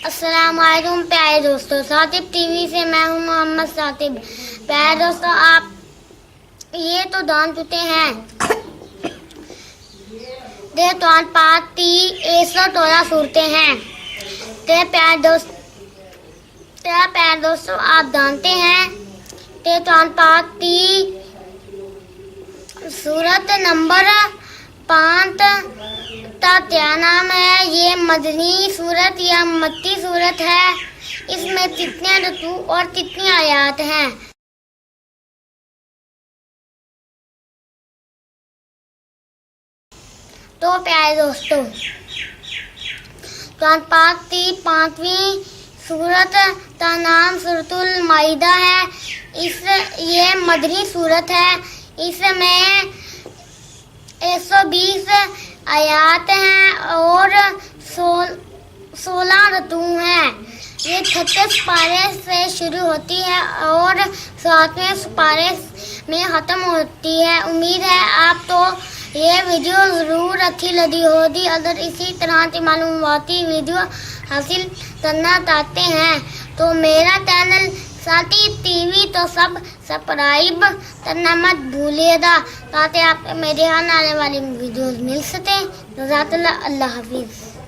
अस्सलाम वालेकुम प्यारे दोस्तों, सातिब टीवी से मैं हूं मोहम्मद सातिब। प्यारे दोस्तों, आप ये तो जान चुके हैं दे तो पाती 113 सूरतें हैं। प्यारे दोस्तों, आप जानते हैं ते तो पाती सूरत नंबर 5 का क्या नाम है। ये मदनी सूरत या मक्की सूरत है। इसमें कितने रुकू और कितनी आयात हैं। तो प्यारे दोस्तों, कुरान पाक की 5वीं सूरत का नाम सूरतुल माइदा है। ये मदनी सूरत है। इसमें 120 आयात हैं और 16 रतू हैं। ये 36 पारे से शुरू होती है और 7वें पारे में ख़त्म होती है। उम्मीद है आप तो ये वीडियो ज़रूर अच्छी लगी होगी। अगर इसी तरह की मालूमाती वीडियो हासिल करना चाहते हैं तो मेरा चैनल सातिब टीवी तो सब्सक्राइब करना मत भूलिएगा, ताकि आप मेरे आने वाली वीडियोस मिल सके। जज़ाकल्लाह, अल्लाह हाफिज़।